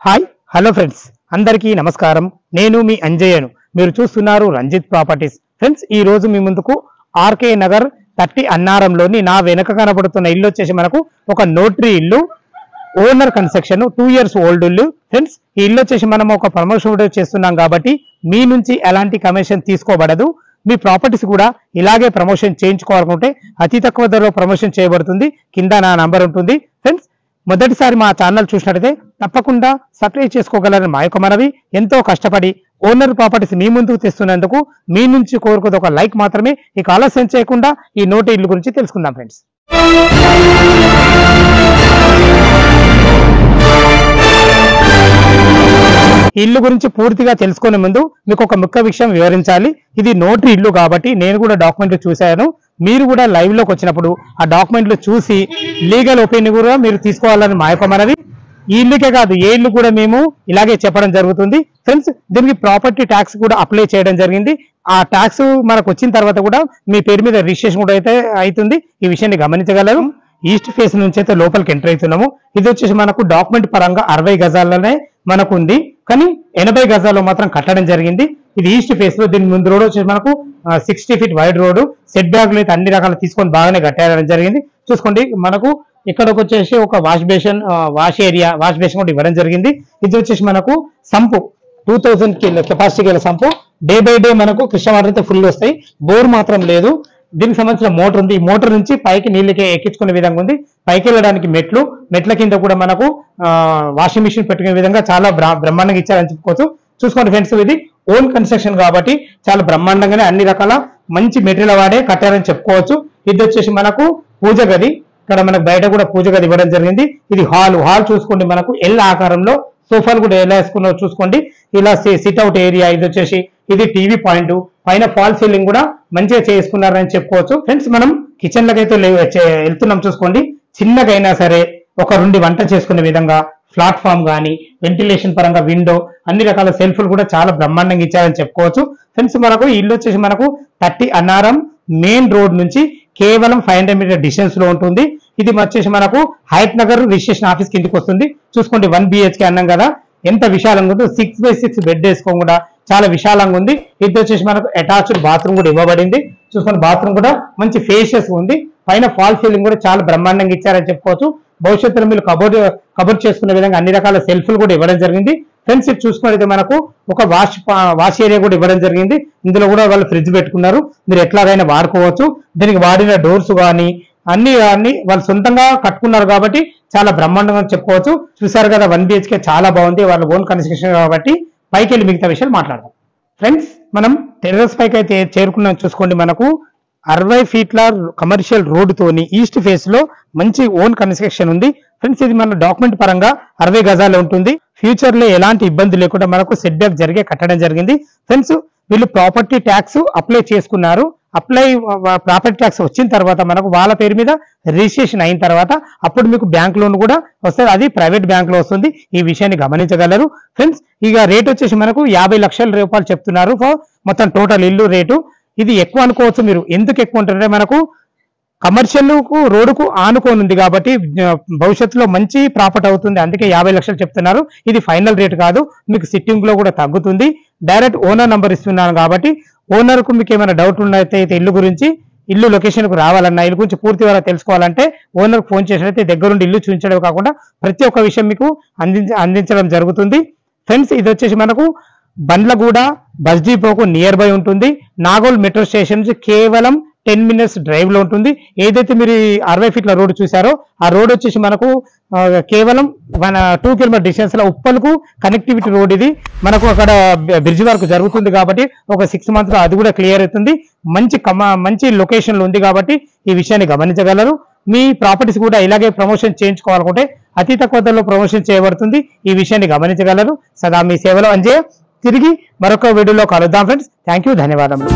Hi hello friends, అందరికీ నమస్కారం. నేను మీ అంజయ్యను. మీరు చూస్తున్నారు రంజిత్ ప్రాపర్టీస్. ఫ్రెండ్స్, ఈ రోజు మీ ముందుకు ఆర్కే నగర్ 30 అన్నారంలోని నా వెనక కనబడుతున్న ఇల్లు వచ్చేసి మనకు ఒక నోటరీ ఇల్లు, ఓనర్ కన్స్ట్రక్షన్, 2 years ఓల్డ్ ఇల్లు. ఫ్రెండ్స్, ఈ ఇల్లు వచ్చేసి మనం ఒక ప్రమోషన్ వీడియో చేస్తున్నాం కాబట్టి మీ నుంచి ఎలాంటి కమిషన్ తీసుకోబడదు. మీ ప్రాపర్టీస్ కూడా ఇలాగే ప్రమోషన్ చేయించుకోవాలనుకుంటే అతి తక్కువ ధరలో ప్రమోషన్ చేయబడుతుంది. కింద నా నంబర్ ఉంటుంది. ఫ్రెండ్స్, మొదటిసారి మా ఛానల్ చూసినట్లయితే తప్పకుండా సబ్స్క్రైబ్ చేసుకోగలరని మా యొక్క మనవి. ఎంతో కష్టపడి ఓనర్ ప్రాపర్టీస్ మీ ముందుకు తెస్తున్నందుకు మీ నుంచి కోరుకుది ఒక లైక్ మాత్రమే. ఇక ఆలస్యం చేయకుండా ఈ నోటి ఇల్లు గురించి తెలుసుకుందాం. ఫ్రెండ్స్, ఇల్లు గురించి పూర్తిగా తెలుసుకునే ముందు మీకు ఒక ముఖ్య విషయం వివరించాలి. ఇది నోటరీ ఇల్లు కాబట్టి నేను కూడా డాక్యుమెంట్లు చూశాను. మీరు కూడా లైవ్ లోకి వచ్చినప్పుడు ఆ డాక్యుమెంట్లు చూసి లీగల్ ఒపీనియన్ కూడా మీరు తీసుకోవాలని మా యొక్క మనవి. ఈ ఇల్లుకే కాదు, ఏ ఇల్లు కూడా మేము ఇలాగే చెప్పడం జరుగుతుంది. ఫ్రెండ్స్, దీనికి ప్రాపర్టీ ట్యాక్స్ కూడా అప్లై చేయడం జరిగింది. ఆ ట్యాక్స్ మనకు వచ్చిన తర్వాత కూడా మీ పేరు మీద రిజిస్ట్రేషన్ కూడా అయితే అవుతుంది. ఈ విషయాన్ని గమనించగలరు. ఈస్ట్ ఫేస్ నుంచి అయితే లోపలికి ఎంటర్ అవుతున్నాము. ఇది వచ్చేసి మనకు డాక్యుమెంట్ పరంగా 60 గజాలనే మనకు ఉంది, కానీ 80 గజాల్లో మాత్రం కట్టడం జరిగింది. ఇది ఈస్ట్ ఫేస్ లో. దీని ముందు రోడ్ వచ్చేసి మనకు 60 feet వైడ్ రోడ్. సెట్ బ్యాగ్లు అయితే అన్ని రకాలు తీసుకొని బాగానే కట్టడం జరిగింది. చూసుకోండి, మనకు ఇక్కడికి వచ్చేసి ఒక వాష్ బేషన్, వాష్ బేషన్ కూడా ఇవ్వడం జరిగింది. ఇది వచ్చేసి మనకు సంపు 2000 కెపాసిటీ గల సంపు. డే బై డే మనకు కృష్ణ వాటర్ అయితే ఫుల్ వస్తాయి. బోర్ మాత్రం లేదు. దీనికి సంబంధించిన మోటార్ ఉంది. ఈ మోటార్ నుంచి పైకి నీళ్ళకి ఎక్కించుకునే విధంగా ఉంది. పైకి వెళ్ళడానికి మెట్ల కింద కూడా మనకు వాషింగ్ మిషన్ పెట్టుకునే విధంగా చాలా బ్రహ్మాండంగా ఇచ్చారని చెప్పుకోవచ్చు. చూసుకోండి ఫ్రెండ్స్, ఇది ఓన్ కన్స్ట్రక్షన్ కాబట్టి చాలా బ్రహ్మాండంగానే అన్ని రకాల మంచి మెటీరియల్ వాడే కట్టారని చెప్పుకోవచ్చు. ఇది వచ్చేసి మనకు పూజ గది. ఇక్కడ మనకు బయట కూడా పూజ గది ఇవ్వడం జరిగింది. ఇది హాల్ చూసుకోండి, మనకు ఎల్ ఆకారంలో సోఫాలు కూడా ఎలా వేసుకున్నారో చూసుకోండి. ఇలా సిట్అవుట్ ఏరియా. ఇది వచ్చేసి ఇది టీవీ పాయింట్. పైన ఫాల్ సీలింగ్ కూడా మంచిగా చేసుకున్నారని చెప్పుకోవచ్చు. ఫ్రెండ్స్, మనం కిచెన్ లకి అయితే వెళ్తున్నాం. చూసుకోండి, చిన్నగా అయినా సరే ఒక 2 వంట చేసుకునే విధంగా ప్లాట్ఫామ్ కానీ వెంటిలేషన్ పరంగా విండో, అన్ని రకాల సెల్ఫ్లు కూడా చాలా బ్రహ్మాండంగా ఇచ్చారని చెప్పుకోవచ్చు. ఫ్రెండ్స్, మనకు ఇల్లు వచ్చేసి మనకు 30 అన్నారం మెయిన్ రోడ్ నుంచి కేవలం 500 meter డిస్టెన్స్ లో ఉంటుంది. ఇది వచ్చేసి మనకు హైట్ నగర్ రిజిస్ట్రేషన్ ఆఫీస్ కిందికి వస్తుంది. చూసుకోండి, 1 BHK అన్నాం కదా, ఎంత విశాలంగా ఉందో. 6x6 బెడ్ వేసుకోకుండా చాలా విశాలంగా ఉంది. ఇది వచ్చేసి మనకు అటాచ్డ్ బాత్రూమ్ కూడా ఇవ్వబడింది. చూసుకోండి, బాత్రూమ్ కూడా మంచి ఫేషియస్ ఉంది. పైన ఫాల్ సీలింగ్ కూడా చాలా బ్రహ్మాండంగా ఇచ్చారని చెప్పుకోవచ్చు. భవిష్యత్తులో మీరు కబోర్డ్ చేసుకునే విధంగా అన్ని రకాల సెల్ఫ్లు కూడా ఇవ్వడం జరిగింది. ఫ్రెండ్స్, ఇది చూసుకున్నట్లయితే మనకు ఒక వాష్ ఏరియా కూడా ఇవ్వడం జరిగింది. ఇందులో కూడా వాళ్ళు ఫ్రిడ్జ్ పెట్టుకున్నారు. మీరు ఎట్లాగైనా వాడుకోవచ్చు. దీనికి వాడిన డోర్స్ కానీ అన్ని వాళ్ళు సొంతంగా కట్టుకున్నారు కాబట్టి చాలా బ్రహ్మాండంగా చెప్పుకోవచ్చు. చూసారు కదా, 1 BHK చాలా బాగుంది. వాళ్ళ ఓన్ కన్స్ట్రక్షన్ కాబట్టి పైకి వెళ్ళి మిగతా విషయాలు మాట్లాడదాం. ఫ్రెండ్స్, మనం టెర్రస్ పైకి అయితే చేరుకున్నాం. చూసుకోండి, మనకు 60 feet కమర్షియల్ రోడ్ తోని ఈస్ట్ ఫేస్ లో మంచి ఓన్ కన్స్ట్రక్షన్ ఉంది. ఫ్రెండ్స్, ఇది మన డాక్యుమెంట్ పరంగా 60 గజాలు ఉంటుంది. ఫ్యూచర్ లో ఎలాంటి ఇబ్బంది లేకుండా మనకు సెట్ బ్యాక్ జరిగే కట్టడం జరిగింది. ఫ్రెండ్స్, వీళ్ళు ప్రాపర్టీ ట్యాక్స్ అప్లై చేసుకున్నారు. ప్రాపర్టీ ట్యాక్స్ వచ్చిన తర్వాత మనకు వాళ్ళ పేరు మీద రిజిస్ట్రేషన్ అయిన తర్వాత అప్పుడు మీకు బ్యాంక్ లోన్ కూడా వస్తుంది. అది ప్రైవేట్ బ్యాంక్ లో వస్తుంది. ఈ విషయాన్ని గమనించగలరు. ఫ్రెండ్స్, ఇక రేట్ వచ్చేసి మనకు 50 లక్షల రూపాయలు చెప్తున్నారు మొత్తం టోటల్ ఇల్లు రేటు. ఇది ఎక్కువ అనుకోవచ్చు మీరు. ఎందుకు ఎక్కువ ఉంటుందంటే మనకు కమర్షియల్ రోడ్డుకు ఆనుకొని ఉంది కాబట్టి భవిష్యత్తులో మంచి ప్రాఫిట్ అవుతుంది. అందుకే 50 లక్షలు చెప్తున్నారు. ఇది ఫైనల్ రేట్ కాదు, మీకు సిట్టింగ్ లో కూడా తగ్గుతుంది. డైరెక్ట్ ఓనర్ నంబర్ ఇస్తున్నాను కాబట్టి ఓనర్ కు మీకు ఏమైనా డౌట్ ఉన్నట్టయితే ఇల్లు గురించి, ఇల్లు లొకేషన్ కు రావాలన్నా, ఇల్లు గురించి పూర్తి వివరాలు తెలుసుకోవాలంటే ఓనర్ ఫోన్ చేసినట్లయితే దగ్గరుండి ఇల్లు చూపించడం కాకుండా ప్రతి ఒక్క విషయం మీకు అందించడం జరుగుతుంది. ఫ్రెండ్స్, ఇది వచ్చేసి మనకు బండ్లగూడ బస్ డిపోకు నియర్ బై ఉంటుంది. నాగోల్ మెట్రో స్టేషన్ నుంచి కేవలం 10 minutes డ్రైవ్ లో ఉంటుంది. ఏదైతే మీరు 60 feet రోడ్ చూసారో ఆ రోడ్ వచ్చేసి మనకు కేవలం 2 kilometer డిస్టెన్స్ లో ఉప్పల్కు కనెక్టివిటీ రోడ్. ఇది మనకు అక్కడ బ్రిడ్జ్ వర్క్ జరుగుతుంది కాబట్టి ఒక 6 months లో అది కూడా క్లియర్ అవుతుంది. మంచి లొకేషన్ లో ఉంది కాబట్టి ఈ విషయాన్ని గమనించగలరు. మీ ప్రాపర్టీస్ కూడా ఇలాగే ప్రమోషన్ చేయించుకోవాలనుకుంటే అతి తక్కువ ధరలో ప్రమోషన్ చేయబడుతుంది. ఈ విషయాన్ని గమనించగలరు. సదా మీ సేవలో అంజయ్య. తిరిగి మరొక వీడియోలో కలుద్దాం ఫ్రెండ్స్. థ్యాంక్ యూ, ధన్యవాదములు.